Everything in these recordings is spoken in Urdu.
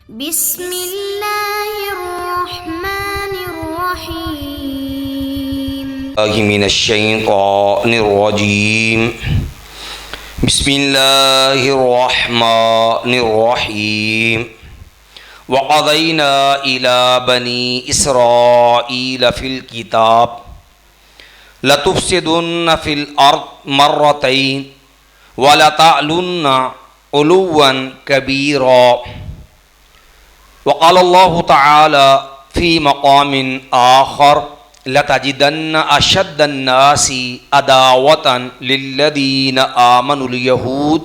بسم اللہ الرحمن الرحیم من الشیطان الرجیم بسم اللہ الرحمن الرحیم وقضینا الی بنی اسرائیل فی الکتاب لتفسدن فی الارض مرتین ولتعلن علوا کبیرا وقال اللہ تعالی فی مقام آخر لتجدن اشد الناس عداوۃ للذین آمنوا اليہود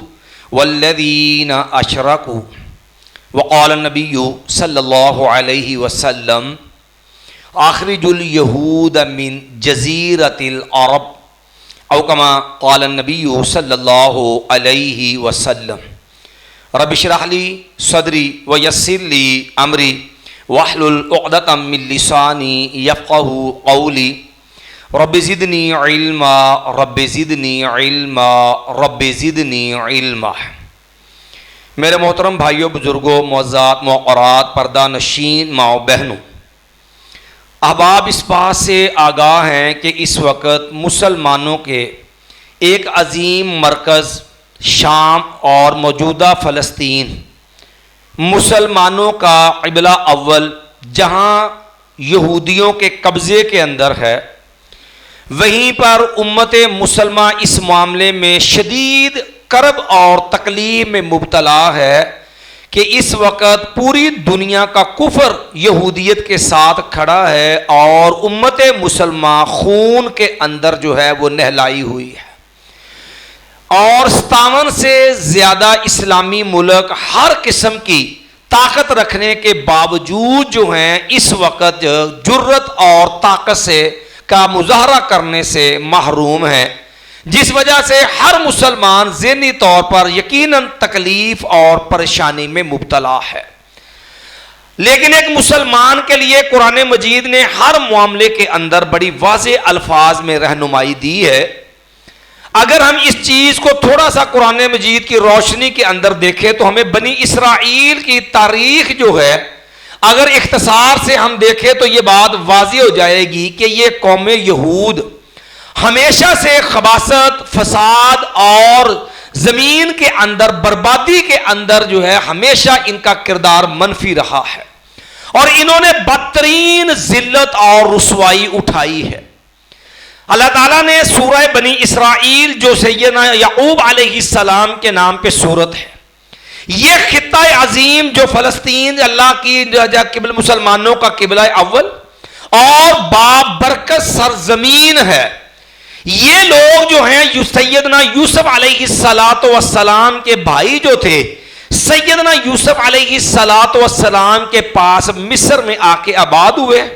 والذین اشرکوا وقال النبی صلی اللہ علیہ وسلم اخرج اليہود من جزیرۃ العرب او کما قال النبی صلی اللہ علیہ وسلم رب اشرح لی صدری ویسر لی امری واحلل عقدۃ من لسانی یفقہوا قولی رب زدنی علما رب زدنی علما رب زدنی علما۔ میرے محترم بھائیوں، بزرگوں، معززات، موقرات، پردہ نشین ماؤں بہنوں، احباب اس بات سے آگاہ ہیں کہ اس وقت مسلمانوں کے ایک عظیم مرکز شام اور موجودہ فلسطین مسلمانوں کا قبلہ اول جہاں یہودیوں کے قبضے کے اندر ہے، وہیں پر امت مسلمہ اس معاملے میں شدید کرب اور تکلیف میں مبتلا ہے کہ اس وقت پوری دنیا کا کفر یہودیت کے ساتھ کھڑا ہے اور امت مسلمہ خون کے اندر جو ہے وہ نہلائی ہوئی ہے، اور 57 سے زیادہ اسلامی ملک ہر قسم کی طاقت رکھنے کے باوجود جو ہیں اس وقت جرت اور طاقت سے کا مظاہرہ کرنے سے محروم ہیں، جس وجہ سے ہر مسلمان ذہنی طور پر یقیناً تکلیف اور پریشانی میں مبتلا ہے۔ لیکن ایک مسلمان کے لیے قرآن مجید نے ہر معاملے کے اندر بڑی واضح الفاظ میں رہنمائی دی ہے۔ اگر ہم اس چیز کو تھوڑا سا قرآن مجید کی روشنی کے اندر دیکھیں تو ہمیں بنی اسرائیل کی تاریخ جو ہے اگر اختصار سے ہم دیکھیں تو یہ بات واضح ہو جائے گی کہ یہ قوم یہود ہمیشہ سے خباثت، فساد اور زمین کے اندر بربادی کے اندر جو ہے ہمیشہ ان کا کردار منفی رہا ہے، اور انہوں نے بدترین ذلت اور رسوائی اٹھائی ہے۔ اللہ تعالیٰ نے سورہ بنی اسرائیل جو سیدنا یعقوب علیہ السلام کے نام پہ سورت ہے، یہ خطہ عظیم جو فلسطین اللہ کی قبل مسلمانوں کا قبلہ اول اور بابرکت سرزمین ہے، یہ لوگ جو ہیں سیدنا یوسف علیہ السلام کے بھائی جو تھے سیدنا یوسف علیہ السلام کے پاس مصر میں آ کے آباد ہوئے،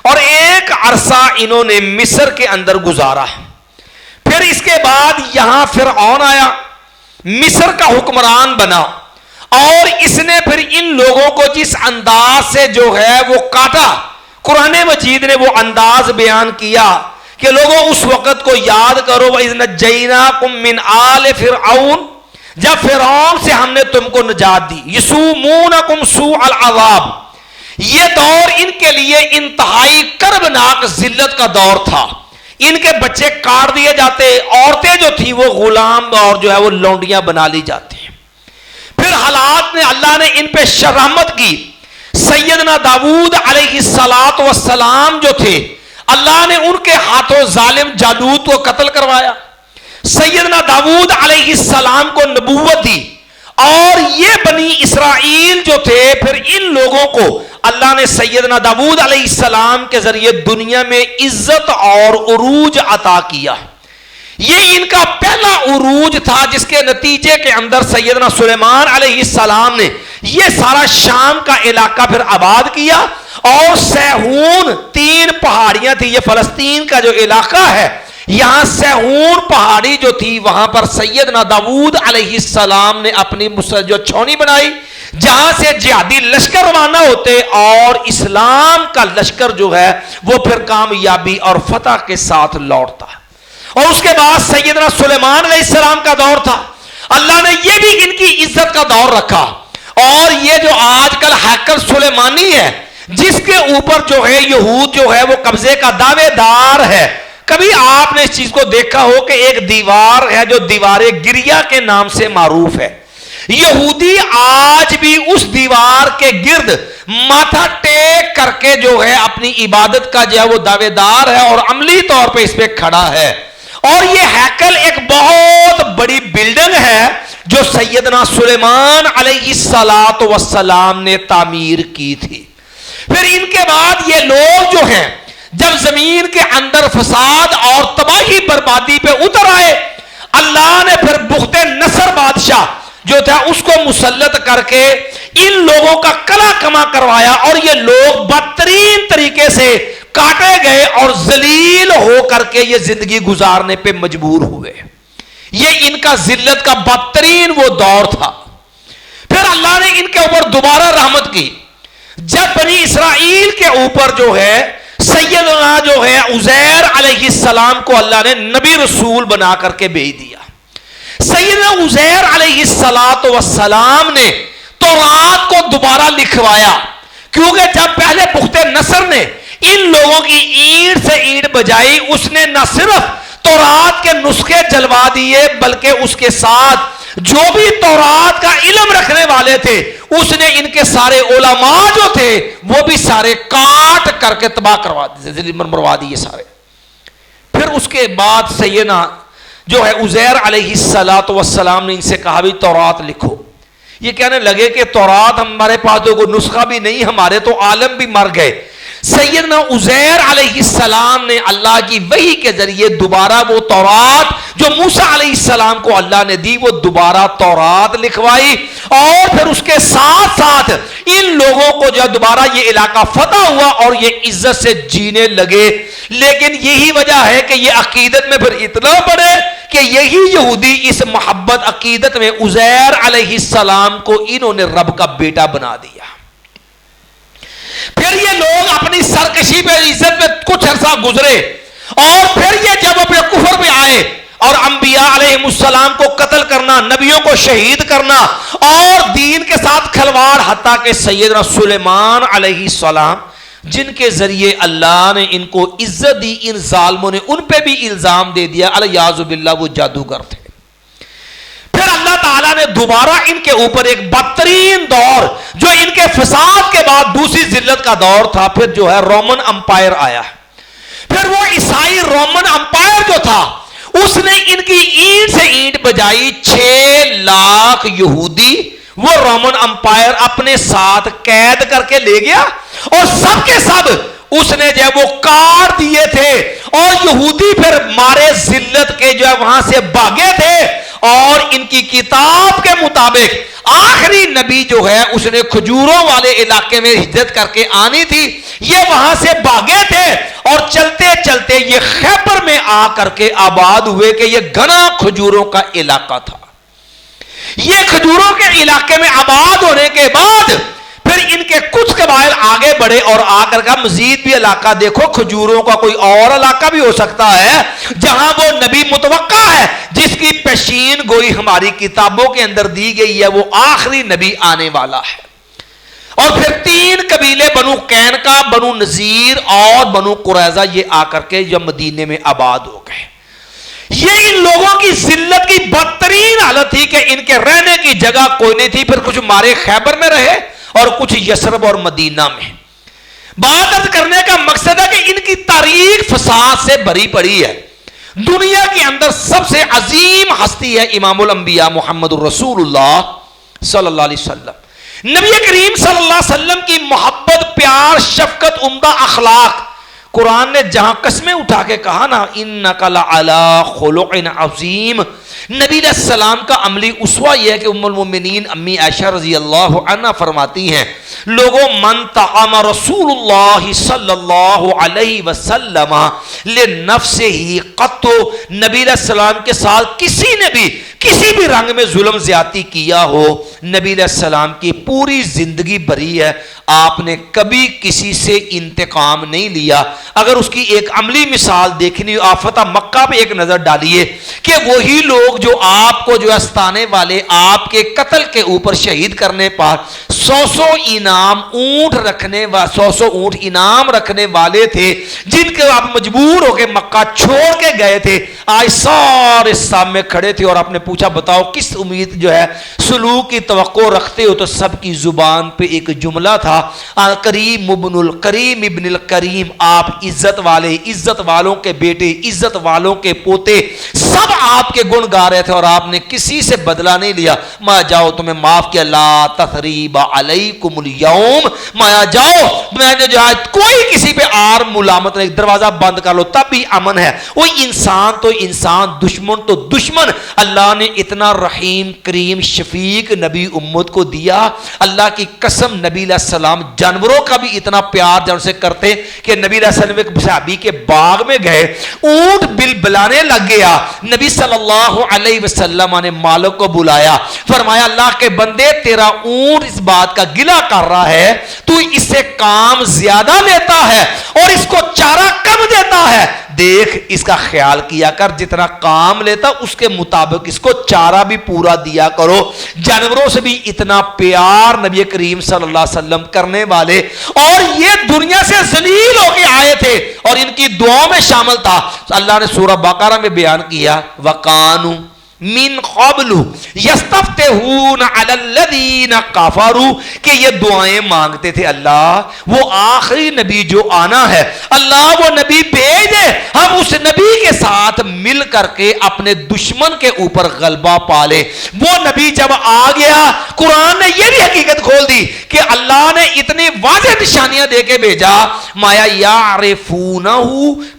اور ایک عرصہ انہوں نے مصر کے اندر گزارا۔ پھر اس کے بعد یہاں فرعون آیا، مصر کا حکمران بنا، اور اس نے پھر ان لوگوں کو جس انداز سے جو ہے وہ کاٹا، قرآن مجید نے وہ انداز بیان کیا کہ لوگوں اس وقت کو یاد کرو وَإِذْ نَجَّيْنَاكُمْ مِنْ آلِ فِرْعَوْنَ، جب فرعون سے ہم نے تم کو نجات دی، يَسُومُونَكُمْ سُوءَ الْعَذَابِ، یہ دور ان کے لیے انتہائی کربناک ذلت کا دور تھا۔ ان کے بچے کاٹ دیے جاتے، عورتیں جو تھی وہ غلام اور جو ہے وہ لونڈیاں بنا لی جاتی۔ پھر حالات نے اللہ نے ان پہ شرامت کی، سیدنا داؤد علیہ السلام جو تھے اللہ نے ان کے ہاتھوں ظالم جالوت کو قتل کروایا، سیدنا داؤد علیہ السلام کو نبوت دی، اور یہ بنی اسرائیل جو تھے پھر ان لوگوں کو اللہ نے سیدنا داؤد علیہ السلام کے ذریعے دنیا میں عزت اور عروج عطا کیا۔ یہ ان کا پہلا عروج تھا جس کے نتیجے کے اندر سیدنا سلیمان علیہ السلام نے یہ سارا شام کا علاقہ پھر آباد کیا، اور سیہون 3 پہاڑیاں تھی، یہ فلسطین کا جو علاقہ ہے یہاں سیہون پہاڑی جو تھی وہاں پر سیدنا داؤد علیہ السلام نے اپنی جو چھونی بنائی جہاں سے جہادی لشکر روانہ ہوتے، اور اسلام کا لشکر جو ہے وہ پھر کامیابی اور فتح کے ساتھ لوٹتا۔ اور اس کے بعد سیدنا سلیمان علیہ السلام کا دور تھا، اللہ نے یہ بھی ان کی عزت کا دور رکھا، اور یہ جو آج کل ہیکل سلیمانی ہے جس کے اوپر جو ہے یہود جو ہے وہ قبضے کا دعوے دار ہے، کبھی آپ نے اس چیز کو دیکھا ہو کہ ایک دیوار ہے جو دیوار گریا کے نام سے معروف ہے، یہودی آج بھی اس دیوار کے گرد ماتھا ٹیک کر کے جو ہے اپنی عبادت کا جو ہے وہ دعوے دار ہے اور عملی طور پہ اس پہ کھڑا ہے. اور یہ ہیکل ایک بہت بڑی بلڈنگ ہے جو سیدنا سلیمان علیہ السلام نے تعمیر کی تھی. پھر ان کے بعد یہ لوگ جو ہیں جب زمین کے اندر فساد اور تباہی بربادی پہ اتر آئے، اللہ نے پھر بخت نصر بادشاہ جو تھا اس کو مسلط کر کے ان لوگوں کا کلا کما کروایا اور یہ لوگ بدترین طریقے سے کاٹے گئے اور ذلیل ہو کر کے یہ زندگی گزارنے پہ مجبور ہوئے. یہ ان کا ذلت کا بدترین وہ دور تھا. پھر اللہ نے ان کے اوپر دوبارہ رحمت کی جب بنی اسرائیل کے اوپر جو ہے سیدنا جو ہے عزیر علیہ السلام کو اللہ نے نبی رسول بنا کر کے بھیج دیا. سیدنا عزیر علیہ السلام نے تورات کو دوبارہ لکھوایا، کیونکہ جب پہلے بخت نصر نے ان لوگوں کی اینٹ سے اینٹ بجائی، اس نے نہ صرف تورات کے نسخے جلوا دیے بلکہ اس کے ساتھ جو بھی تورات کا علم رکھنے والے تھے اس نے ان کے سارے علماء جو تھے وہ بھی سارے کاٹ کر کے تباہ کروا دیے، مروا دیے سارے. پھر اس کے بعد سیدنا جو ہے عزیر علیہ السلام نے ان سے کہا بھی تورات لکھو. یہ کہنے لگے کہ تورات ہمارے پاس تو کوئی نسخہ بھی نہیں، ہمارے تو عالم بھی مر گئے. سیدنا عزیر علیہ السلام نے اللہ کی وحی کے ذریعے دوبارہ وہ تورات جو موسیٰ علیہ السلام کو اللہ نے دی وہ دوبارہ تورات لکھوائی. اور پھر اس کے ساتھ ساتھ ان لوگوں کو جو دوبارہ یہ علاقہ فتح ہوا اور یہ عزت سے جینے لگے. لیکن یہی وجہ ہے کہ یہ عقیدت میں پھر اتنا بڑھے کہ یہی یہودی اس محبت عقیدت میں عزیر علیہ السلام کو انہوں نے رب کا بیٹا بنا دیا. پھر یہ لوگ اپنی سرکشی پہ عزت میں کچھ عرصہ گزرے اور پھر یہ جب اپنے کفر پہ آئے اور انبیاء علیہ السلام کو قتل کرنا، نبیوں کو شہید کرنا اور دین کے ساتھ کھلواڑ، حتیٰ کہ سیدنا سلیمان علیہ السلام جن کے ذریعے اللہ نے ان کو عزت دی، ان ظالموں نے ان پہ بھی الزام دے دیا الیاذ باللہ وہ جادوگر تھے. پھر اللہ تعالیٰ نے دوبارہ ان کے اوپر ایک بدترین دور جو ان کے فساد کے بعد دوسری ذلت کا دور تھا، پھر جو ہے رومن امپائر آیا. پھر وہ عیسائی رومن امپائر جو تھا اس نے ان کی اینٹ سے اینٹ بجائی. 6 لاکھ یہودی وہ رومن امپائر اپنے ساتھ قید کر کے لے گیا اور سب کے سب اس نے جو ہے وہ کاٹ دیے تھے اور یہودی پھر مارے ذلت کے جو ہے وہاں سے بھاگے تھے. اور ان کی کتاب کے مطابق آخری نبی جو ہے اس نے کھجوروں والے علاقے میں ہجرت کر کے آنی تھی، یہ وہاں سے بھاگے تھے اور چلتے چلتے یہ خیبر میں آ کر کے آباد ہوئے کہ یہ گھنا کھجوروں کا علاقہ تھا. یہ کھجوروں کے علاقے میں آباد ہونے کے بعد پھر ان کے کچھ قبائل آگے بڑھے اور آ کر کا مزید بھی علاقہ دیکھو، کھجوروں کا کوئی اور علاقہ بھی ہو سکتا ہے جہاں وہ نبی متوقع ہے جس کی پیشین گوئی ہماری کتابوں کے اندر دی گئی ہے، وہ آخری نبی آنے والا ہے. اور پھر 3 قبیلے بنو قینقاع، بنو نذیر اور بنو قریظہ یہ آ کر کے جب مدینے میں آباد ہو گئے. یہ ان لوگوں کی ذلت کی بدترین حالت تھی کہ ان کے رہنے کی جگہ کوئی نہیں تھی. پھر کچھ مارے خیبر میں رہے اور کچھ یثرب اور مدینہ میں. بات عرض کرنے کا مقصد ہے کہ ان کی تاریخ فساد سے بھری پڑی ہے. دنیا کے اندر سب سے عظیم ہستی ہے امام الانبیاء محمد الرسول اللہ صلی اللہ علیہ وسلم. نبی کریم صلی اللہ علیہ وسلم کی محبت، پیار، شفقت، عمدہ اخلاق، قرآن نے جہاں قسمیں اٹھا کے کہا نا انک لعلی خلق عظیم، نبی علیہ السلام کا عملی اسوہ یہ ہے کہ ام المؤمنین امی عائشہ رضی اللہ عنہ فرماتی ہیں لوگوں من طعم رسول اللہ صلی اللہ علیہ وسلم لنفسہ قط، نبی علیہ السلام کے ساتھ کسی نے بھی کسی بھی رنگ میں ظلم زیادتی کیا ہو، نبی علیہ السلام کی پوری زندگی بری ہے، آپ نے کبھی کسی سے انتقام نہیں لیا۔ اگر اس کی ایک عملی مثال دیکھنی ہو، آپ فتح مکہ پہ ایک نظر ڈالیے کہ وہی لوگ جو آپ کو جو استانے والے آپ کے قتل کے اوپر شہید کرنے پر 100 انعام اونٹ رکھنے 100 اونٹ انعام رکھنے والے تھے، جن کے آپ مجبور ہو کے مکہ چھوڑ کے گئے تھے، آج سارے سامنے کھڑے تھے اور آپ نے پوچھا بتاؤ کس امید جو ہے سلوک کی توقع رکھتے ہو، تو سب کی زبان پہ ایک جملہ تھا، کریم ابن الکریم ابن الکریم، آپ عزت والے، عزت والوں کے بیٹے، عزت والوں کے پوتے، سب آپ کے گن گا رہے تھے اور آپ نے کسی سے بدلہ نہیں لیا۔ مایا جاؤ تمہیں معاف کیا، لا تثریب علیکم الیوم، مایا جاؤ میں نے جو ہے کوئی کسی پہ آر ملامت نہیں، دروازہ بند کر لو تب بھی امن ہے۔ وہ انسان تو انسان، دشمن تو دشمن، اللہ نے اتنا رحیم کریم شفیق نبی امت کو دیا۔ اللہ کی قسم نبی علیہ السلام جانوروں کا بھی اتنا پیار جان سے کرتے کہ نبی علیہ السلام ایک صحابی کے باغ میں گئے، اونٹ بلبلانے لگ گیا، نبی صلی اللہ علیہ وسلم نے مالک کو بلایا، فرمایا اللہ کے بندے تیرا اونٹ اس بات کا گلہ کر رہا ہے تو اس سے کام زیادہ لیتا ہے اور اس کو چارہ کم دیتا ہے، دیکھ اس کا خیال کیا کر، جتنا کام لیتا اس کے مطابق اس کو چارہ بھی پورا دیا کرو۔ جانوروں سے بھی اتنا پیار نبی کریم صلی اللہ علیہ وسلم کرنے والے، اور یہ دنیا سے ذلیل ہو کے آئے تھے اور ان کی دعاؤں میں شامل تھا۔ اللہ نے سورہ بقرہ میں بیان کیا وَقَانُوا من قبل یستفتحون علی الذین کفروا، کہ یہ دعائیں مانگتے تھے اللہ وہ آخری نبی جو آنا ہے، اللہ وہ نبی بھیج دے، ہم اس نبی کے ساتھ مل کر کے اپنے دشمن کے اوپر غلبہ پالے۔ وہ نبی جب آ گیا، قرآن نے یہ بھی حقیقت کھول دی کہ اللہ نے اتنی واضح نشانیاں دے کے بھیجا، مایا یعرفونہ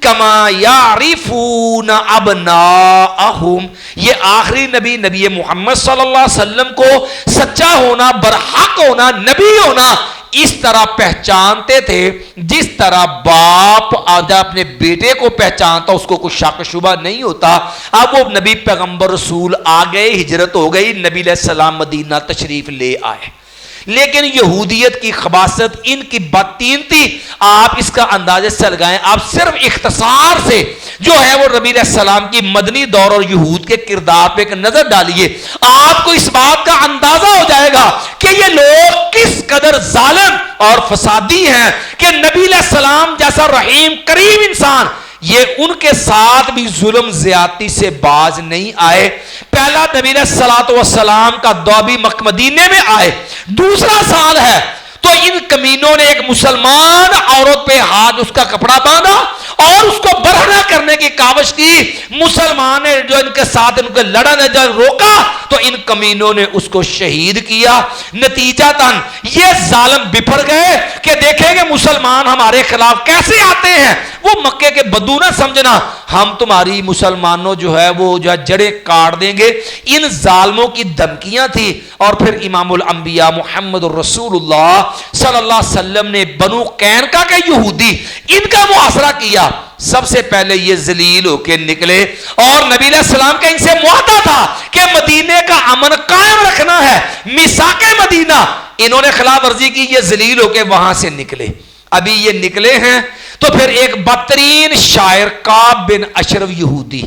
کما یعرفون ابناءہم، یہ آخری نبی نبی محمد صلی اللہ علیہ وسلم کو سچا ہونا، برحق ہونا، نبی ہونا اس طرح پہچانتے تھے جس طرح باپ آدھا اپنے بیٹے کو پہچانتا اس کو کوئی شک شبہ نہیں ہوتا۔ اب وہ نبی پیغمبر رسول آ گئے، ہجرت ہو گئی، نبی علیہ السلام مدینہ تشریف لے آئے، لیکن یہودیت کی خباثت ان کی بدتینتی آپ اس کا اندازے سے لگائیں۔ آپ صرف اختصار سے جو ہے وہ نبی علیہ السلام کی مدنی دور اور یہود کے کردار پہ ایک نظر ڈالیے، آپ کو اس بات کا اندازہ ہو جائے گا کہ یہ لوگ کس قدر ظالم اور فسادی ہیں کہ نبی علیہ السلام جیسا رحیم کریم انسان یہ ان کے ساتھ بھی ظلم زیادتی سے باز نہیں آئے۔ پہلا نبی علیہ السلام کا دعوی مدینے میں آئے، دوسرا سال ہے تو ان کمینوں نے ایک مسلمان عورت پہ ہاتھ اس کا کپڑا باندھا اور اس کو برہنہ کرنے کی کاوش کی۔ مسلمان نے جو ان کے ساتھ ان کو لڑا نے جو روکا تو ان کمینوں نے اس کو شہید کیا۔ نتیجتاً یہ ظالم بپھر گئے کہ دیکھیں گے مسلمان ہمارے خلاف کیسے آتے ہیں، وہ مکے کے بدو نہ سمجھنا، ہم تمہاری مسلمانوں جو ہے وہ جو ہے جڑیں کاٹ دیں گے۔ ان ظالموں کی دھمکیاں تھی، اور پھر امام الانبیاء محمد رسول اللہ صلی اللہ علیہ وسلم نے بنو قینقاع کے یہودی ان کا محاصرہ کیا۔ سب سے پہلے یہ ذلیل ہو کے نکلے اور نبی علیہ السلام کا ان سے معاہدہ تھا کہ مدینے کا امن قائم رکھنا ہے، میثاق مدینہ، انہوں نے خلاف ورزی کی، یہ ذلیل ہو کے وہاں سے نکلے۔ ابھی یہ نکلے ہیں تو پھر ایک بدترین شاعر کعب بن اشرف یہودی،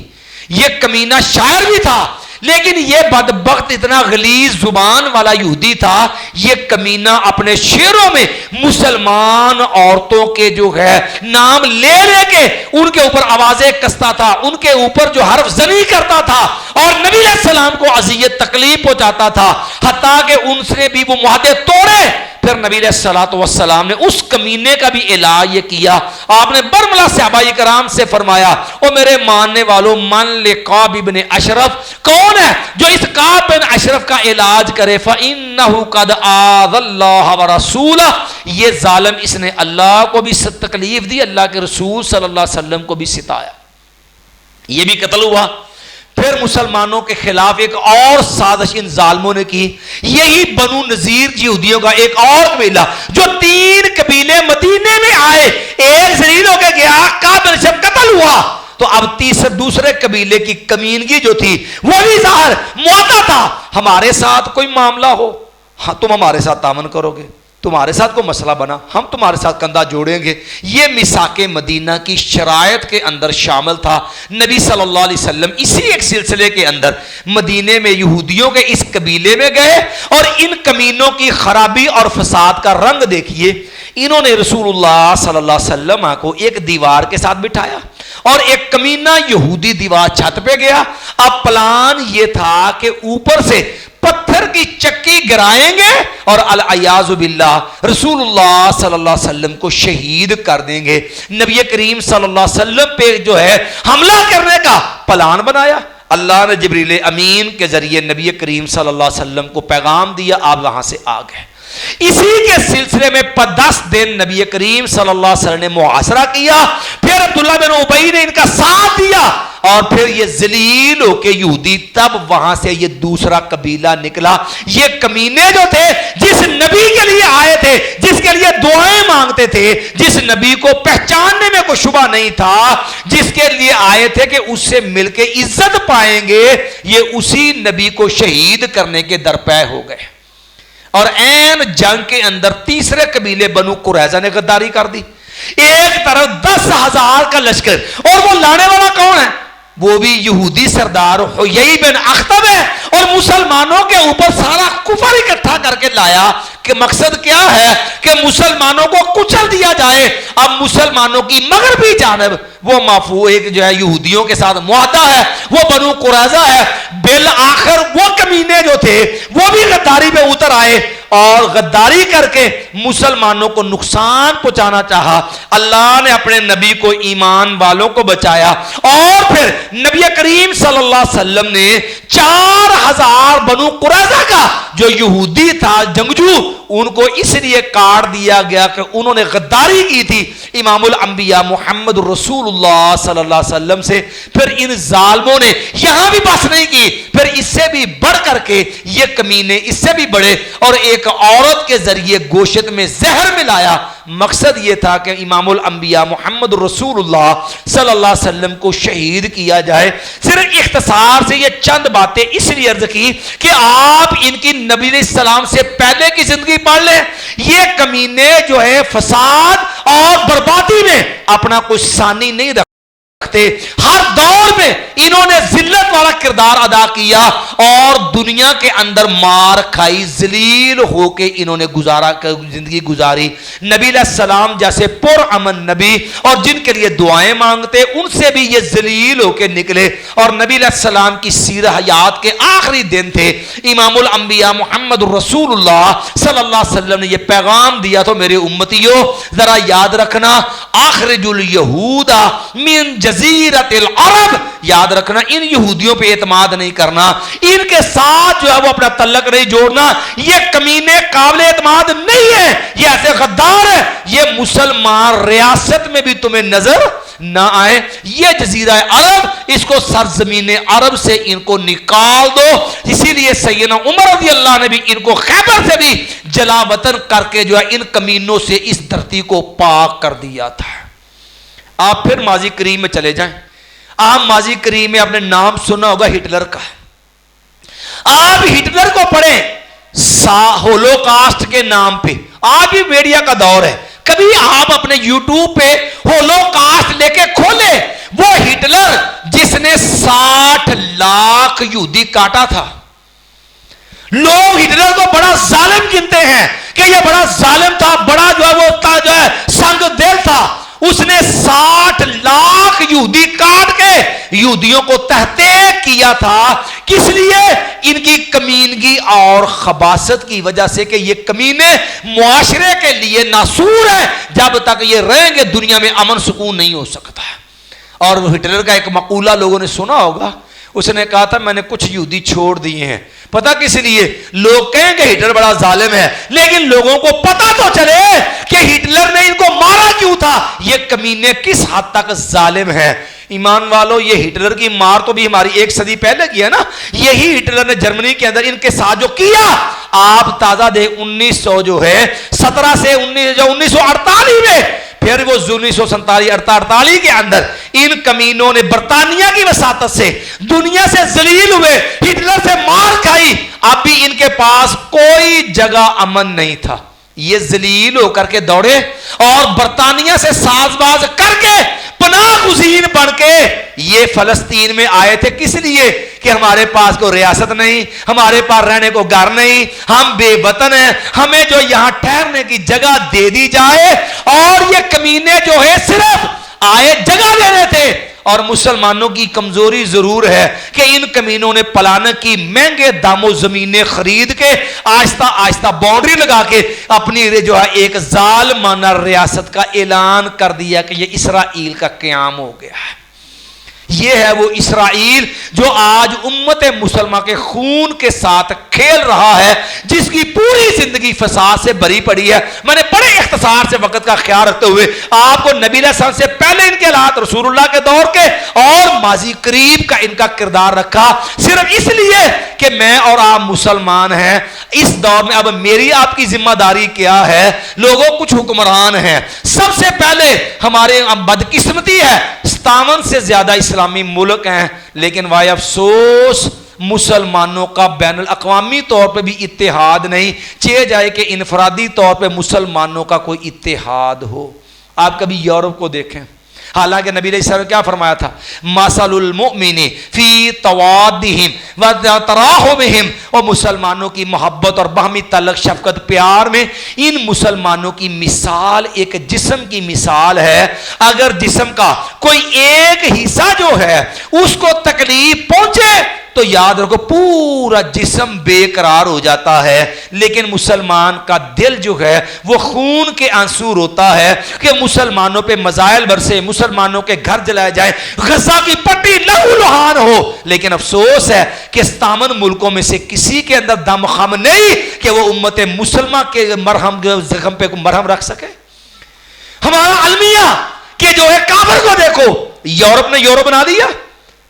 یہ کمینہ شاعر بھی تھا لیکن یہ بدبخت اتنا غلیظ زبان والا یہودی تھا، یہ کمینہ اپنے شعروں میں مسلمان عورتوں کے جو ہے نام لے لے کے ان کے اوپر آوازیں کستا تھا، ان کے اوپر جو حرف زنی کرتا تھا اور نبی علیہ السلام کو اذیت تکلیف پہنچاتا تھا، حتیٰ کہ ان سے بھی وہ معاہدے توڑے۔ پھر نبی علیہ السلام نے اس کمینے کا بھی علاج یہ کیا، آپ نے برملا صحابہ کرام سے فرمایا او میرے ماننے والوں من لقعب بن اشرف، کون ہے جو اس کعب بن اشرف کا علاج کرے؟ فَإِنَّهُ قَدْ آذَى اللَّهَ وَرَسُولَهُ، یہ ظالم اس نے اللہ کو بھی تکلیف دی، اللہ کے رسول صلی اللہ علیہ وسلم کو بھی ستایا، یہ بھی قتل ہوا۔ پھر مسلمانوں کے خلاف ایک اور سازش ان ظالموں نے کی، یہی بنو نذیر یہودیوں کا ایک اور قبیلہ جو 3 قبیلے مدینے میں آئے، ایک ذلیل ہو کے گیا، کعب بن اشرف قتل ہوا، تو تو اب دوسرے قبیلے کی کمینگی جو تھی وہ بھی ظاہر معاہدہ تھا، ہمارے ساتھ کوئی معاملہ ہو ہاں تم ہمارے ساتھ تعاون کرو گے، تمہارے ساتھ کوئی مسئلہ بنا ہم تمہارے ساتھ کندھا جوڑیں گے. یہ میثاق مدینہ کی شرائط کے اندر شامل تھا. نبی صلی اللہ علیہ وسلم اسی ایک سلسلے کے اندر مدینے میں یہودیوں کے اس قبیلے میں گئے اور ان کمینوں کی خرابی اور فساد کا رنگ دیکھیے. انہوں نے رسول اللہ صلی اللہ علیہ وسلم کو ایک دیوار کے ساتھ بٹھایا اور ایک کمینہ یہودی دیوار چھت پہ گیا. اب پلان یہ تھا کہ اوپر سے پتھر کی چکی گرائیں گے اور العیاذ باللہ رسول اللہ صلی اللہ علیہ وسلم کو شہید کر دیں گے. نبی کریم صلی اللہ علیہ وسلم پہ جو ہے حملہ کرنے کا پلان بنایا. اللہ نے جبریل امین کے ذریعے نبی کریم صلی اللہ علیہ وسلم کو پیغام دیا، آپ وہاں سے آ گئے. اسی کے سلسلے میں 10 دن نبی کریم صلی اللہ علیہ وسلم نے محاصرہ کیا. پھر عبداللہ بن ابی نے ان کا ساتھ دیا اور پھر یہ ذلیل ہو کے یہودی تب وہاں سے یہ دوسرا قبیلہ نکلا. یہ کمینے جو تھے جس نبی کے لیے آئے تھے، جس کے لیے دعائیں مانگتے تھے، جس نبی کو پہچاننے میں کوئی شبہ نہیں تھا، جس کے لیے آئے تھے کہ اس سے مل کے عزت پائیں گے، یہ اسی نبی کو شہید کرنے کے درپے ہو گئے. اور این جنگ کے اندر تیسرے قبیلے بنو قریظہ نے غداری کر دی. ایک طرف 10,000 کا لشکر اور وہ لانے والا کون ہے؟ وہ بھی یہودی سردار حیی بن اخطب ہے اور مسلمانوں کے اوپر سارا کفر اکٹھا کر کے لایا کہ مقصد کیا ہے کہ مسلمانوں کو کچل دیا جائے. اب مسلمانوں کی مغربی جانب وہ معفو ایک جو ہے یہودیوں کے ساتھ معاہدہ ہے، وہ بنو قریظہ ہے. بالآخر وہ کمینے جو تھے وہ بھی غداری پہ اتر آئے اور غداری کر کے مسلمانوں کو نقصان پہنچانا چاہا. اللہ نے اپنے نبی کو ایمان والوں کو بچایا اور پھر نبی کریم صلی اللہ علیہ وسلم نے 4,000 بنو قریظہ کا جو یہودی تھا جنگجو ان کو اس لیے کاٹ دیا گیا کہ انہوں نے غداری کی تھی امام الانبیاء محمد رسول اللہ صلی اللہ علیہ وسلم سے. پھر ان ظالموں نے یہاں بھی بس نہیں کی، پھر اس سے بھی بڑھ کر کے یہ کمینے اس سے بھی بڑے اور ایک عورت کے ذریعے گوشت میں زہر ملایا. مقصد یہ تھا کہ امام الانبیاء محمد رسول اللہ صلی اللہ علیہ وسلم کو شہید کیا جائے. صرف اختصار سے یہ چند باتیں اس لیے عرض کی کہ آپ ان کی نبی علیہ السلام سے پہلے کی زندگی پڑھ لیں. یہ کمینے جو ہے فساد اور بربادی میں اپنا کوئی ثانی نہیں رکھتے، ہر دور میں انہوں نے ذلت والا کردار ادا کیا اور دنیا کے اندر مار کھائی، ذلیل ہو کے انہوں نے زندگی گزاری. نبی علیہ السلام جیسے پر امن نبی اور جن کے لیے دعائیں مانگتے ان سے بھی یہ ذلیل ہو کے نکلے. اور نبی علیہ السلام کی سیر حیات کے آخری دن تھے. امام الانبیاء محمد رسول اللہ صلی اللہ علیہ وسلم نے یہ پیغام دیا تو میرے امتیوں ذرا یاد رکھنا، اخرج الیہود من جزیرت العرب، یاد رکھنا ان یہودیوں پہ اعتماد نہیں کرنا، ان کے ساتھ جو ہے وہ اپنا تعلق نہیں جوڑنا. یہ کمینے قابل اعتماد نہیں ہے، یہ ایسے غدار ہے، یہ مسلمان ریاست میں بھی تمہیں نظر نہ آئے. یہ جزیرہ عرب، اس کو سرزمین عرب سے ان کو نکال دو. اسی لیے سیدنا عمر رضی اللہ نے بھی ان کو خیبر سے بھی جلا وطن کر کے جو ہے ان کمینوں سے اس دھرتی کو پاک کر دیا تھا. آپ پھر ماضی کریم میں چلے جائیں. آپ ماضی کریم میں آپ نے نام سنا ہوگا ہٹلر کا. آپ ہٹلر کو پڑھیں ہولوکاسٹ کے نام پہ. آپ بھی میڈیا کا دور ہے، کبھی آپ اپنے یوٹیوب پہ ہولوکاسٹ لے کے کھولے. وہ ہٹلر جس نے 60 لاکھ یہودی کاٹا تھا. لوگ ہٹلر کو بڑا ظالم گنتے ہیں کہ یہ بڑا ظالم تھا، بڑا جو ہے وہ جو ہے سنگ دل تھا. اس نے 60 لاکھ یہودی کاٹ کے یہودیوں کو تحقیق کیا تھا. کس لیے؟ ان کی کمینگی اور خباثت کی وجہ سے کہ یہ کمینے معاشرے کے لیے ناسور ہیں. جب تک یہ رہیں گے دنیا میں امن سکون نہیں ہو سکتا. اور ہٹلر کا ایک مقولہ لوگوں نے سنا ہوگا، اس نے کہا تھا میں نے کچھ یہودی چھوڑ دیے ہیں. پتہ کس لیے؟ لوگ کہیں کہ ہٹلر بڑا ظالم ہے، لیکن لوگوں کو پتہ تو چلے کہ ہٹلر نے ان کو مارا کیوں تھا، یہ کمینے کس حد تک ظالم ہیں. ایمان والو، یہ ہٹلر کی مار تو بھی ہماری 1 صدی پہلے کی ہے نا. یہی ہٹلر نے جرمنی کے اندر ان کے ساتھ جو کیا، آپ تازہ دے 1900 جو ہے 17 سے 1948 میں پھر وہ 1947-48 کے اندر ان کمینوں نے برطانیہ کی وساطت سے دنیا سے ذلیل ہوئے، ہٹلر سے مار کھائی، اب بھی ان کے پاس کوئی جگہ امن نہیں تھا. یہ ذلیل ہو کر کے دوڑے اور برطانیہ سے ساز باز کر کے پناہ گزین بن کے یہ فلسطین میں آئے تھے. کس لیے؟ کہ ہمارے پاس کوئی ریاست نہیں، ہمارے پاس رہنے کو گھر نہیں، ہم بے وطن ہیں، ہمیں جو یہاں ٹھہرنے کی جگہ دے دی جائے. اور یہ کمینے جو ہے صرف آئے جگہ دینے تھے. اور مسلمانوں کی کمزوری ضرور ہے کہ ان کمینوں نے پلانک کی مہنگے داموں زمینیں خرید کے آہستہ آہستہ باؤنڈری لگا کے اپنی جو ہے ایک ظالمانہ ریاست کا اعلان کر دیا کہ یہ اسرائیل کا قیام ہو گیا ہے. یہ ہے وہ اسرائیل جو آج امت مسلمہ کے خون کے ساتھ کھیل رہا ہے، جس کی پوری زندگی فساد سے بری پڑی ہے. میں نے بڑے اختصار سے وقت کا خیال رکھتے ہوئے آپ کو نبی علیہ السلام سے پہلے ان کے حالات، رسول اللہ کے دور کے اور ماضی قریب کا ان کا کردار رکھا، صرف اس لیے کہ میں اور آپ مسلمان ہیں. اس دور میں اب میری آپ کی ذمہ داری کیا ہے؟ لوگوں کچھ حکمران ہیں، سب سے پہلے ہمارے بدقسمتی ہے 57 سے زیادہ اسلامی ملک ہیں، لیکن وائے افسوس مسلمانوں کا بین الاقوامی طور پہ بھی اتحاد نہیں. چاہے جائے کہ انفرادی طور پہ مسلمانوں کا کوئی اتحاد ہو. آپ کبھی یورپ کو دیکھیں، حالانکہ نبی علیہ السلام نے کیا فرمایا تھا؟ مثل المؤمن فی توادہم و تراحمہم، اور مسلمانوں کی محبت اور باہمی تعلق شفقت پیار میں ان مسلمانوں کی مثال ایک جسم کی مثال ہے. اگر جسم کا کوئی ایک حصہ جو ہے اس کو تکلیف پہنچے تو یاد رکھو پورا جسم بے قرار ہو جاتا ہے. لیکن مسلمان کا دل جو ہے وہ خون کے آنسو روتا ہے کہ مسلمانوں پہ مزائل برسے، مسلمانوں کے گھر جلائے جائیں، غزہ کی پٹی لہو لہان ہو. لیکن افسوس ہے کہ 57 ملکوں میں سے کسی کے اندر دم خم نہیں کہ وہ امت مسلمہ کے مرہم زخم پہ مرہم رکھ سکے. ہمارا المیہ کہ جو ہے کافر کو دیکھو، یورپ نے یورو بنا دیا،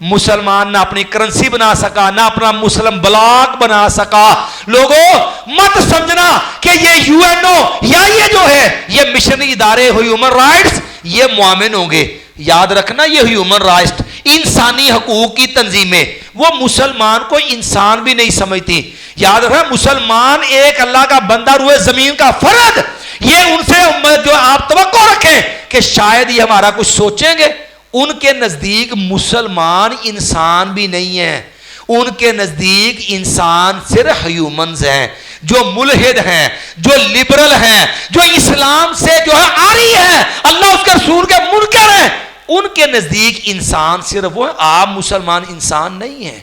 مسلمان نہ اپنی کرنسی بنا سکا، نہ اپنا مسلم بلاک بنا سکا. لوگوں مت سمجھنا کہ یہ یو این او یا یہ جو ہے یہ مشنری ادارے ہیومن رائٹس یہ معاون ہوں گے. یاد رکھنا یہ ہیومن رائٹس انسانی حقوق کی تنظیمیں وہ مسلمان کو انسان بھی نہیں سمجھتی. یاد رکھنا مسلمان ایک اللہ کا بندہ روئے زمین کا فرد. یہ ان سے جو آپ توقع رکھیں کہ شاید یہ ہمارا کچھ سوچیں گے، ان کے نزدیک مسلمان انسان بھی نہیں ہیں. ان کے نزدیک انسان صرف ہیومنز ہیں، جو ملحد ہیں، جو لبرل ہیں، جو اسلام سے جو ہے آری ہیں، اللہ اس کے رسول کے منکر ہیں. ان کے نزدیک انسان صرف وہ ہے. آپ مسلمان انسان نہیں ہیں.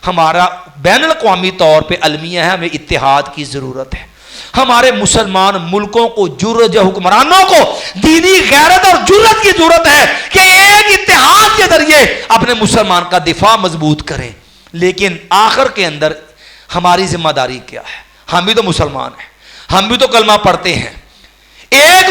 ہمارا بین الاقوامی طور پہ المیہ ہے، ہمیں اتحاد کی ضرورت ہے. ہمارے مسلمان ملکوں کو جرأت، حکمرانوں کو دینی غیرت اور جرأت کی ضرورت ہے کہ ایک اتحاد کے ذریعے اپنے مسلمان کا دفاع مضبوط کریں. لیکن آخر کے اندر ہماری ذمہ داری کیا ہے؟ ہم بھی تو مسلمان ہیں، ہم بھی تو کلمہ پڑھتے ہیں. ایک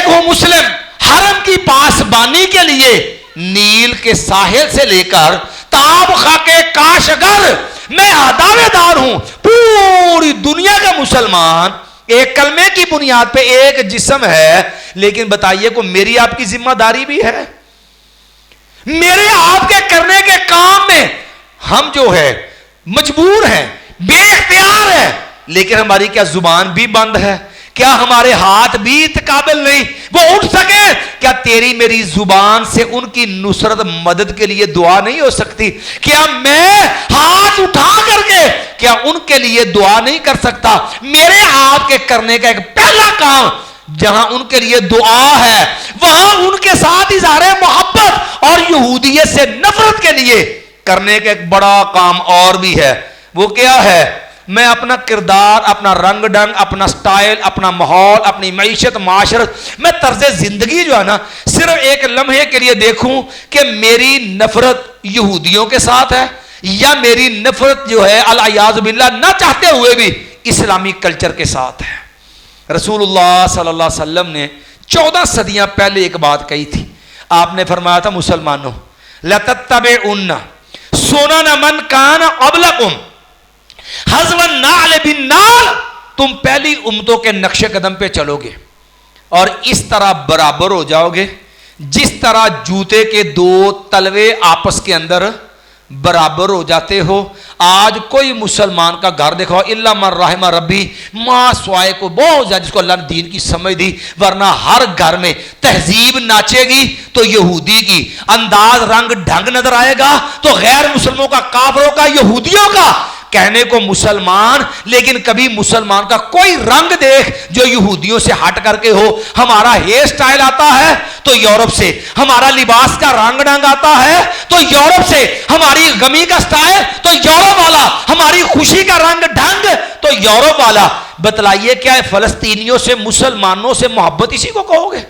ہوں مسلم حرم کی پاسبانی کے لیے نیل کے ساحل سے لے کر تاب خاکے کاشگر میں دعوے دار ہوں. پوری دنیا کا مسلمان ایک کلمے کی بنیاد پہ ایک جسم ہے. لیکن بتائیے کو میری آپ کی ذمہ داری بھی ہے. میرے آپ کے کرنے کے کام میں ہم جو ہے مجبور ہیں، بے اختیار ہیں. لیکن ہماری کیا زبان بھی بند ہے؟ کیا ہمارے ہاتھ بھی قابل نہیں وہ اٹھ سکے؟ کیا تیری میری زبان سے ان کی نصرت مدد کے لیے دعا نہیں ہو سکتی؟ کیا میں ہاتھ اٹھا کر کے کیا ان کے لیے دعا نہیں کر سکتا؟ میرے آپ کے کرنے کا ایک پہلا کام جہاں ان کے لیے دعا ہے وہاں ان کے ساتھ اظہار محبت اور یہودیت سے نفرت کے لیے کرنے کا ایک بڑا کام اور بھی ہے. وہ کیا ہے؟ میں اپنا کردار، اپنا رنگ ڈنگ، اپنا سٹائل، اپنا ماحول، اپنی معیشت، معاشرت، میں طرز زندگی جو ہے نا صرف ایک لمحے کے لیے دیکھوں کہ میری نفرت یہودیوں کے ساتھ ہے یا میری نفرت جو ہے العیاذ باللہ نہ چاہتے ہوئے بھی اسلامی کلچر کے ساتھ ہے. رسول اللہ صلی اللہ علیہ وسلم نے 14 صدیاں پہلے ایک بات کہی تھی. آپ نے فرمایا تھا مسلمانوں لَتَتَّبِعُنَّ سُنَنَ مَنْ كَانَ قَبْلَكُمْ حَذْوَ النَّعْلِ بِالنَّعْلِ، تم پہلی امتوں کے نقش قدم پہ چلو گے. اور اس طرح برابر ہو جاؤ گے جس طرح جوتے کے دو تلوے آپس کے اندر برابر ہو جاتے ہو. آج کوئی مسلمان کا گھر دیکھو الا من رحم ربی، ماں سوائے کو بہت زیادہ جس کو اللہ نے دین کی سمجھ دی، ورنہ ہر گھر میں تہذیب ناچے گی تو یہودی کی، انداز رنگ ڈھنگ نظر آئے گا تو غیر مسلموں کا، کافروں کا، یہودیوں کا. کہنے کو مسلمان، لیکن کبھی مسلمان کا کوئی رنگ دیکھ جو یہودیوں سے ہٹ کر کے ہو. ہمارا ہیئر سٹائل آتا ہے تو یورپ سے، ہمارا لباس کا رنگ ڈنگ آتا ہے تو یورپ سے، ہماری غمی کا سٹائل تو یورپ والا، ہماری خوشی کا رنگ ڈھنگ تو یورپ والا. بتلائیے کیا ہے فلسطینیوں سے، مسلمانوں سے محبت اسی کو کہو گے؟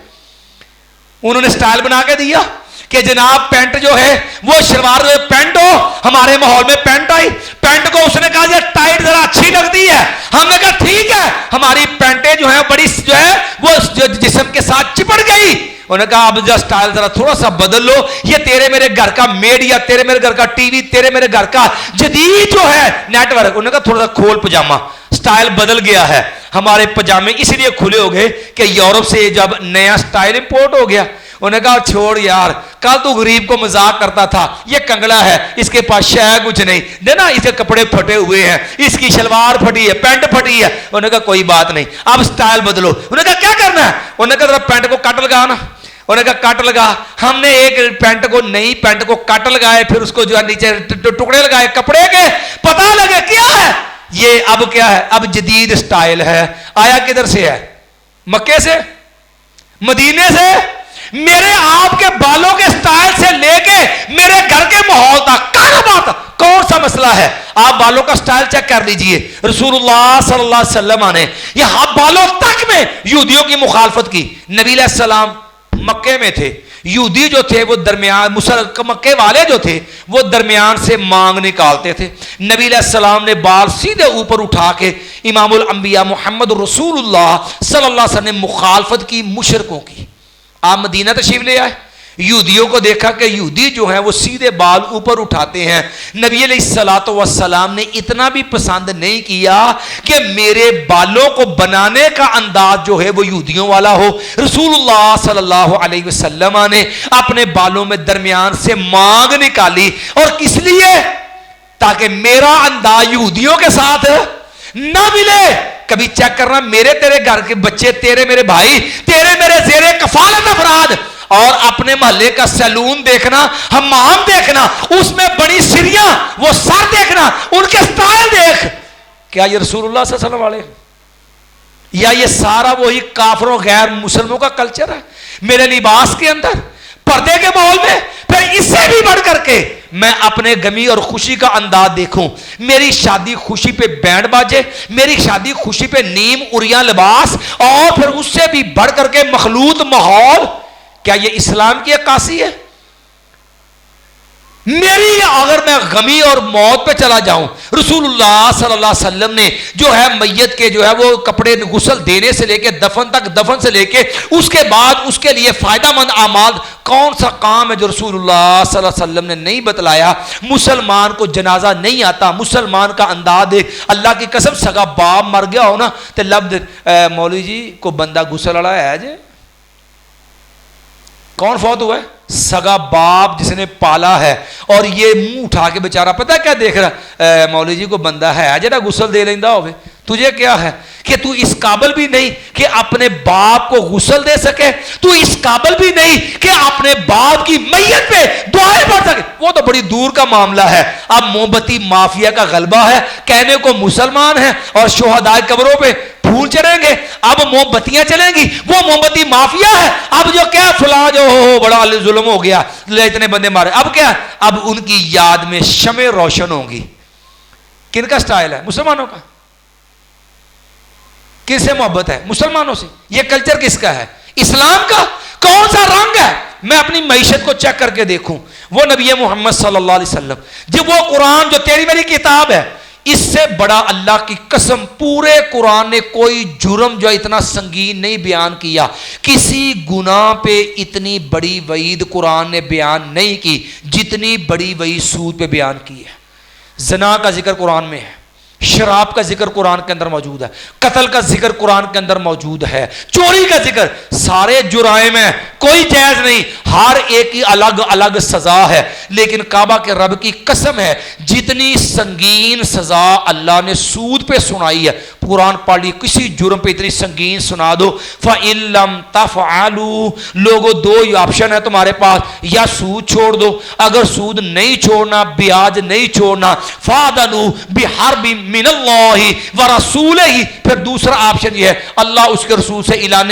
انہوں نے سٹائل بنا کے دیا کہ جناب پینٹ جو ہے وہ شلوار پینٹ ہو. ہمارے ماحول میں پینٹ آئی، پینٹ کو اس نے کہا یہ ٹائٹ ذرا اچھی لگتی ہے. ہم نے کہا ٹھیک ہے، ہماری پینٹیں جو ہیں بڑی جو ہے وہ جسم کے ساتھ چپٹ گئی. انہوں نے کہا اب جو سٹائل ذرا تھوڑا سا بدل لو، یہ تیرے میرے گھر کا میڈیا، تیرے میرے گھر کا ٹی وی، تیرے میرے گھر کا جدید جو ہے نیٹ ورک. انہوں نے کہا تھوڑا سا کھول پجامہ، سٹائل بدل گیا ہے. ہمارے پجامے اس لیے کھلے ہو گئے کہ یورپ سے جب نیا سٹائل امپورٹ ہو گیا. انہوں نے کہا چھوڑ یار، کل تو غریب کو مذاق کرتا تھا، یہ کنگڑا ہے، اس کے پاس شے کچھ نہیں دینا، اس کے کپڑے پھٹے ہوئے ہیں، اس کی شلوار پھٹی ہے، پینٹ پھٹی ہے. انہوں نے کہا کوئی بات نہیں، اب سٹائل بدلو. انہوں نے کہا کیا کرنا ہے؟ انہوں نے کہا ذرا پینٹ کو کٹ لگا نا. انہوں نے کہا کٹ لگا. ہم نے ایک پینٹ کو، نئی پینٹ کو کٹ لگائے، پھر اس کو جو ہے نیچے ٹکڑے لگائے کپڑے کے، پتہ لگے کیا ہے یہ. اب کیا ہے؟ اب جدید سٹائل ہے. آیا کدھر سے ہے؟ مکے سے، مدینے سے. میرے آپ کے بالوں کے سٹائل سے لے کے میرے گھر کے ماحول تک کہاں بات، کون سا مسئلہ ہے؟ آپ بالوں کا سٹائل چیک کر لیجئے. رسول اللہ صلی اللہ علیہ وسلم نے یہاں بالوں تک میں یہودیوں کی مخالفت کی. نبی علیہ السلام مکے میں تھے، یہودی جو تھے وہ درمیان، مکے والے جو تھے وہ درمیان سے مانگ نکالتے تھے. نبی علیہ السلام نے بال سیدھے اوپر اٹھا کے امام الانبیاء محمد رسول اللہ صلی اللہ علیہ وسلم نے مخالفت کی مشرکوں کی. آپ مدینہ تشریف لے آئے، یہودیوں کو دیکھا کہ یہودی جو ہیں وہ سیدھے بال اوپر اٹھاتے ہیں. نبی علیہ الصلوۃ والسلام نے اتنا بھی پسند نہیں کیا کہ میرے بالوں کو بنانے کا انداز جو ہے وہ یہودیوں والا ہو. رسول اللہ صلی اللہ علیہ وسلم نے اپنے بالوں میں درمیان سے مانگ نکالی، اور کس لیے؟ تاکہ میرا انداز یہودیوں کے ساتھ نہ ملے. کبھی چیک کرنا، میرے تیرے گھر کے بچے، تیرے میرے بھائی، تیرے میرے زیر کفالت افراد، اور اپنے محلے کا سیلون دیکھنا، حمام دیکھنا، اس میں بڑی سریاں، وہ سر دیکھنا، ان کے سٹائل دیکھ. کیا یہ رسول اللہ صلی اللہ علیہ وسلم والے، یا یہ سارا وہی کافروں غیر مسلموں کا کلچر ہے؟ میرے لباس کے اندر، پردے کے ماحول میں، پھر اس سے بھی بڑھ کر کے میں اپنے غمی اور خوشی کا انداز دیکھوں. میری شادی خوشی پہ بینڈ باجے، میری شادی خوشی پہ نیم اریاں لباس، اور پھر اس سے بھی بڑھ کر کے مخلوط ماحول. کیا یہ اسلام کی عکاسی ہے؟ میری اگر میں غمی اور موت پہ چلا جاؤں، رسول اللہ صلی اللہ علیہ وسلم نے جو ہے میت کے جو ہے وہ کپڑے غسل دینے سے لے کے دفن تک، دفن سے لے کے اس کے بعد اس کے لیے فائدہ مند اعمال، کون سا کام ہے جو رسول اللہ صلی اللہ علیہ وسلم نے نہیں بتلایا؟ مسلمان کو جنازہ نہیں آتا، مسلمان کا انداز دیکھ. اللہ کی قسم سگا باپ مر گیا ہو نا تو لفظ مولوی جی کو بندہ غسل والا ہے جی. کون فوت ہوا ہے؟ سگا باپ جس نے پالا ہے، اور یہ منہ اٹھا کے بیچارہ پتہ کیا دیکھ رہا، مولوی جی کو بندہ ہے جڑا غسل دے لیندہ ہوئے. تجھے کیا ہے کہ تو اس قابل بھی نہیں کہ اپنے باپ کو غسل دے سکے، تو اس قابل بھی نہیں کہ اپنے باپ کی میت پہ دعائیں پڑھ سکے. وہ تو بڑی دور کا معاملہ ہے. اب موم بتی مافیا کا غلبہ ہے، کہنے کو مسلمان ہیں اور شہداء قبروں پہ پھول چڑھیں گے. اب موم بتیاں چلیں گی، وہ موم بتی مافیا ہے. اب جو کیا فلاں جو ہو بڑا ظلم ہو گیا، اتنے بندے مارے، اب کیا؟ اب ان کی یاد میں شمع روشن ہوں گی. کن کا سٹائل ہے؟ مسلمانوں کا. کس سے محبت ہے؟ مسلمانوں سے. یہ کلچر کس کا ہے؟ اسلام کا. کون سا رنگ ہے؟ میں اپنی معیشت کو چیک کر کے دیکھوں. وہ نبی محمد صلی اللہ علیہ وسلم، جب وہ قرآن جو تیری میری کتاب ہے، اس سے بڑا اللہ کی قسم پورے قرآن نے کوئی جرم جو اتنا سنگین نہیں بیان کیا. کسی گناہ پہ اتنی بڑی وعید قرآن نے بیان نہیں کی جتنی بڑی وعید سود پہ بیان کی ہے. زنا کا ذکر قرآن میں ہے، شراب کا ذکر قرآن کے اندر موجود ہے, قتل کا ذکر قرآن کے اندر موجود ہے, چوری کا ذکر, سارے جرائم ہیں, کوئی جائز نہیں, ہر ایک کی الگ الگ سزا ہے. لیکن کعبہ کے رب کی قسم ہے جتنی سنگین سزا اللہ نے سود پہ سنائی ہے, قرآن پڑھ لی, کسی جرم پہ اتنی سنگین سنا دو. فَإِن لَمْ تَفْعَلُوا, لوگوں دو ہی آپشن ہے تمہارے پاس, یا سود چھوڑ دو, اگر سود نہیں چھوڑنا, بیاج نہیں چھوڑنا, فَأَذَنُوا بِحَرْبٍ مِّنَ اللَّهِ وَرَسُولِهِ, پھر دوسرا آپشن یہ ہے اللہ اس کے رسول سے اعلان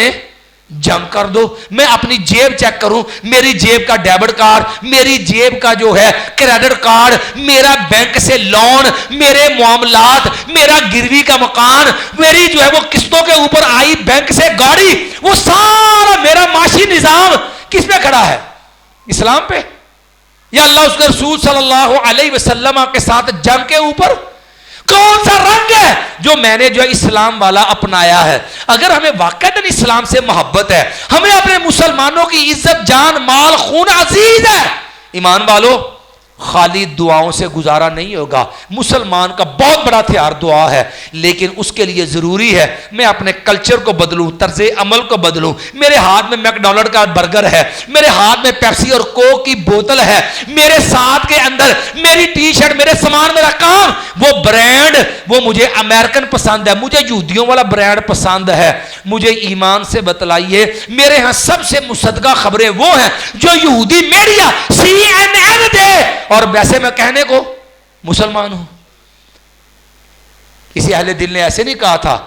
جنگ کر دو. میں اپنی جیب چیک کروں, میری جیب کا ڈیبٹ کارڈ, میری جیب کا جو ہے کریڈٹ کارڈ, میرا بینک سے لون, میرے معاملات, میرا گروی کا مکان, میری جو ہے وہ قسطوں کے اوپر آئی بینک سے گاڑی, وہ سارا میرا معاشی نظام کس پہ کھڑا ہے؟ اسلام پہ, یا اللہ اس کے رسول صلی اللہ علیہ وسلم کے ساتھ جنگ کے اوپر؟ کون سا رنگ ہے جو میں نے جو اسلام والا اپنایا ہے؟ اگر ہمیں واقعتاً اسلام سے محبت ہے, ہمیں اپنے مسلمانوں کی عزت, جان, مال, خون عزیز ہے, ایمان والو خالی دعاؤں سے گزارا نہیں ہوگا. مسلمان کا بہت بڑا ہتھیار دعا ہے, لیکن اس کے لیے ضروری ہے میں اپنے کلچر کو بدلوں, طرز عمل کو بدلوں. میرے ہاتھ میں میک ڈونلڈ کا برگر ہے, میرے ہاتھ میں پیپسی اور کوک کی بوتل ہے, میرے ساتھ کے اندر میری ٹی شرٹ, میرے سامان, میرا کام, وہ برانڈ, وہ مجھے امریکن پسند ہے, مجھے یہودیوں والا برانڈ پسند ہے. مجھے ایمان سے بتلائیے, میرے ہاں سب سے مصدقہ خبریں وہ ہیں جو یہودی میڈیا CNN دے, اور ویسے میں کہنے کو مسلمان ہوں. کسی اہل دل نے ایسے نہیں کہا تھا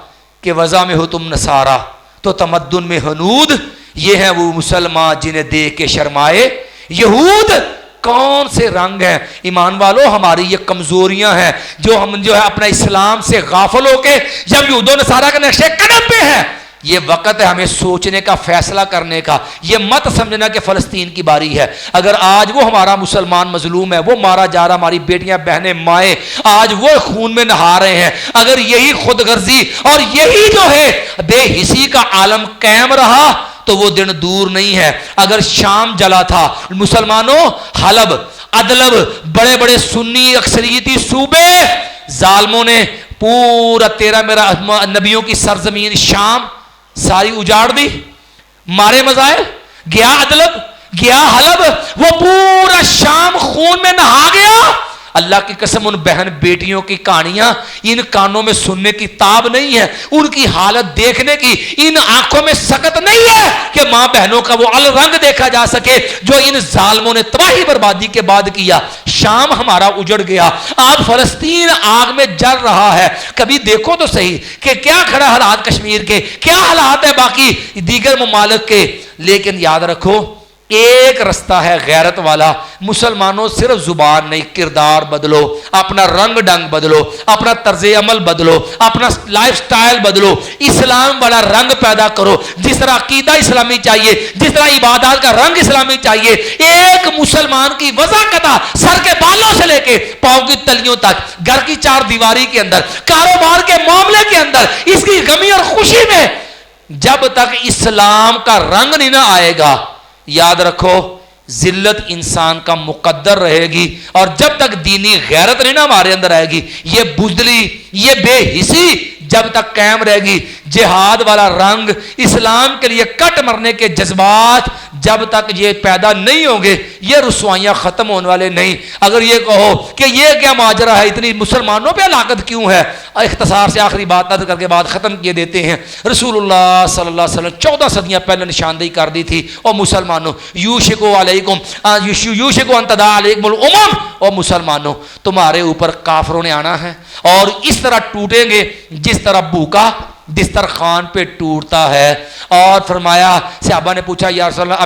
کہ وضع میں ہو تم نصارا تو تمدن میں ہنود, یہ ہیں وہ مسلمان جنہیں دیکھ کے شرمائے یہود. کون سے رنگ ہیں ایمان والو؟ ہماری یہ کمزوریاں ہیں جو ہم جو ہے اپنا اسلام سے غافل ہو کے جب یہود و نصارہ کے نقشے قدم پہ ہیں. یہ وقت ہے ہمیں سوچنے کا, فیصلہ کرنے کا. یہ مت سمجھنا کہ فلسطین کی باری ہے. اگر آج وہ ہمارا مسلمان مظلوم ہے, وہ مارا جا رہا, ہماری بیٹیاں, بہنیں, مائیں آج وہ خون میں نہا رہے ہیں, اگر یہی خود غرضی اور یہی جو ہے بے حسی کا عالم قائم رہا تو وہ دن دور نہیں ہے. اگر شام جلا تھا مسلمانوں, حلب, ادلب, بڑے بڑے سنی اکثریتی صوبے, ظالموں نے پورا تیرا میرا نبیوں کی سرزمین شام ساری اجاڑ دی, مارے مزائل, گیا ادلب, گیا حلب, وہ پورا شام خون میں نہا گیا. اللہ کی قسم ان بہن بیٹیوں کی کہانیاں ان کانوں میں سننے کی تاب نہیں ہے, ان کی حالت دیکھنے کی ان آنکھوں میں سکت نہیں ہے کہ ماں بہنوں کا وہ الرنگ دیکھا جا سکے جو ان ظالموں نے تباہی بربادی کے بعد کیا. شام ہمارا اجڑ گیا, آج فلسطین آگ میں جل رہا ہے. کبھی دیکھو تو صحیح کہ کیا کھڑا حالات کشمیر کے, کیا حالات ہے باقی دیگر ممالک کے. لیکن یاد رکھو ایک رستہ ہے غیرت والا. مسلمانوں صرف زبان نہیں, کردار بدلو, اپنا رنگ ڈنگ بدلو, اپنا طرز عمل بدلو, اپنا لائف سٹائل بدلو, اسلام والا رنگ پیدا کرو. جس طرح عقیدہ اسلامی چاہیے, جس طرح عبادات کا رنگ اسلامی چاہیے. ایک مسلمان کی وضاحت سر کے بالوں سے لے کے پاؤں کی تلیوں تک, گھر کی چار دیواری کے اندر, کاروبار کے معاملے کے اندر, اس کی غمی اور خوشی میں, جب تک اسلام کا رنگ نہیں نہ آئے گا, یاد رکھو ذلت انسان کا مقدر رہے گی. اور جب تک دینی غیرت نہیں نا ہمارے اندر آئے گی, یہ بزدلی, یہ بے حسی جب تک قائم رہے گی, جہاد والا رنگ, اسلام کے لیے کٹ مرنے کے جذبات جب تک یہ پیدا نہیں ہوں گے, یہ رسوائیاں ختم ہونے والے نہیں. اگر یہ کہو کہ یہ کیا ماجرا ہے, اتنی مسلمانوں پہ ہلاکت کیوں ہے, اختصار سے آخری بات نظر کر کے بعد ختم کیے دیتے ہیں. رسول اللہ صلی اللہ علیہ وسلم 14 صدیاں پہلے نشاندہی کر دی تھی, اور مسلمانوں یوشکو علیکم یوشکو ان تداعی علیکم الامم, اور مسلمانوں تمہارے اوپر کافروں نے آنا ہے, اور اس طرح ٹوٹیں گے جس طرح بھوکا دسترخوان پہ ٹوٹتا ہے. اور فرمایا, صحابہ نے پوچھا یا رسول اللہ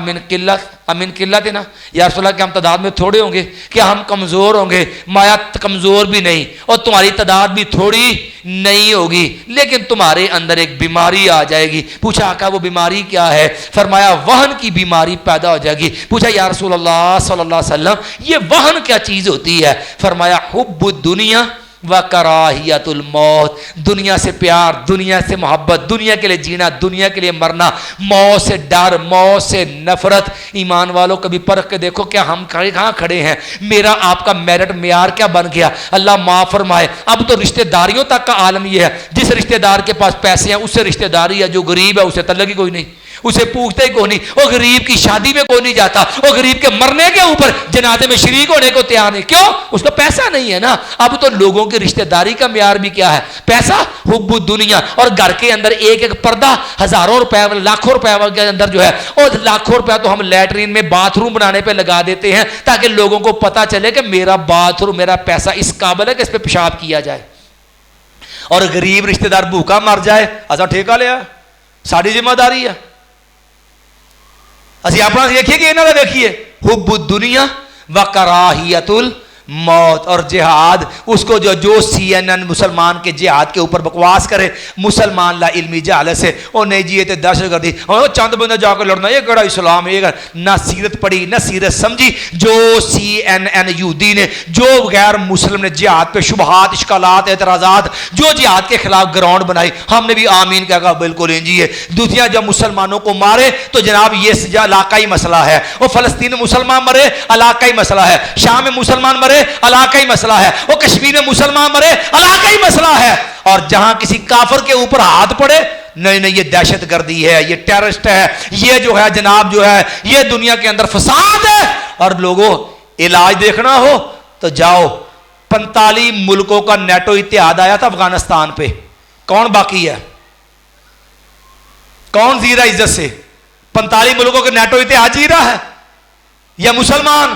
امن قلت ہے نا, یا رسول اللہ کہ ہم تعداد میں تھوڑے ہوں گے, کیا ہم کمزور ہوں گے؟ مایا کمزور بھی نہیں, اور تمہاری تعداد بھی تھوڑی نہیں ہوگی, لیکن تمہارے اندر ایک بیماری آ جائے گی. پوچھا آقا وہ بیماری کیا ہے؟ فرمایا وہن کی بیماری پیدا ہو جائے گی. پوچھا یا رسول اللہ صلی اللہ علیہ وسلم یہ وہن کیا چیز ہوتی ہے؟ فرمایا حب الدنیا وکراہیت الموت، دنیا سے پیار، دنیا سے محبت، دنیا کے لیے جینا، دنیا کے لیے مرنا، موت سے ڈر، موت سے نفرت۔ ایمان والوں کبھی پرکھ کے دیکھو کیا ہم کہاں کھڑے ہیں، میرا آپ کا میرٹ معیار کیا بن گیا۔ اللہ معاف فرمائے، اب تو رشتہ داریوں تک کا عالم یہ ہے، جس رشتہ دار کے پاس پیسے ہیں اس سے رشتہ داری ہے، جو غریب ہے اسے تعلق ہی کوئی نہیں، اسے پوچھتا ہی کوئی نہیں، وہ غریب کی شادی میں کوئی نہیں جاتا، وہ غریب کے مرنے کے اوپر جنازے میں شریک ہونے کو تیار نہیں، کیوں؟ اس کا پیسہ نہیں ہے نا۔ اب تو لوگوں کی رشتہ داری کا معیار بھی کیا ہے؟ پیسہ، حب الدنیا، اور گھر کے اندر ایک ایک پردہ ہزاروں روپے، لاکھوں روپے کے اندر جو ہے، اور لاکھوں روپے تو ہم لیٹرین میں باتھ روم بنانے پہ لگا دیتے ہیں تاکہ لوگوں کو پتا چلے کہ میرا باتھ روم، میرا پیسہ اس قابل ہے کہ اس پہ پیشاب کیا جائے۔ اور غریب رشتہ دار بھوکا مر جائے، ایسا ٹھیکہ لیا، ساری ذمہ داری ہے۔ اسی اپنا دیکھیے کہ انہوں نے دیکھیے حب الدنیا وکراہیت الموت، اور جہاد، اس کو جو CNN مسلمان کے جہاد کے اوپر بکواس کرے، مسلمان لا علمی جہالت سے، او نہیں جی یہ تے دہشت گردی، اور چند بندہ جا کے لڑنا، یہ کڑا اسلام ہے، نہ سیرت پڑھی نہ سیرت سمجھی۔ جو CNN یہودی نے، جو غیر مسلم نے جہاد پہ شبہات، اشکالات، اعتراضات، جو جہاد کے خلاف گراؤنڈ بنائی، ہم نے بھی آمین کہا بالکل انجی ہے۔ دوسرا جب مسلمانوں کو مارے تو جناب یہ علاقائی مسئلہ ہے، وہ فلسطین میں مسلمان مرے علاقائی مسئلہ ہے، شام میں مسلمان مرے علاقائی مسئلہ ہے، وہ کشمیر میں مسلمان مرے علاقائی مسئلہ ہے، اور جہاں کسی کافر کے اوپر ہاتھ پڑے، نہیں نہیں یہ دہشت گردی ہے، یہ ٹیررسٹ ہے، یہ جو ہے جناب جو ہے یہ دنیا کے اندر فساد ہے۔ اور لوگوں علاج دیکھنا ہو تو جاؤ، 45 ملکوں کا نیٹو اتحاد آیا تھا افغانستان پہ، کون باقی ہے؟ کون جی رہا عزت سے؟ 45 ملکوں کے نیٹو اتحاد جی رہا ہے یا مسلمان؟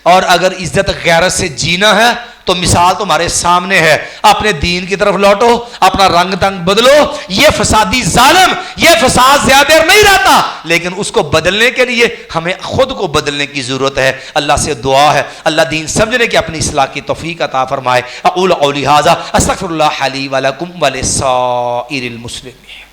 اور اگر عزت غیرت سے جینا ہے تو مثال تمہارے سامنے ہے، اپنے دین کی طرف لوٹو، اپنا رنگ تنگ بدلو۔ یہ فسادی ظالم، یہ فساد زیادہ دیر نہیں رہتا، لیکن اس کو بدلنے کے لیے ہمیں خود کو بدلنے کی ضرورت ہے۔ اللہ سے دعا ہے اللہ دین سمجھنے کی اپنی اصلاح کی توفیق عطا فرمائے۔ اقول قولی ھذا استغفر اللہ لی ولکم ولسائر المسلمین۔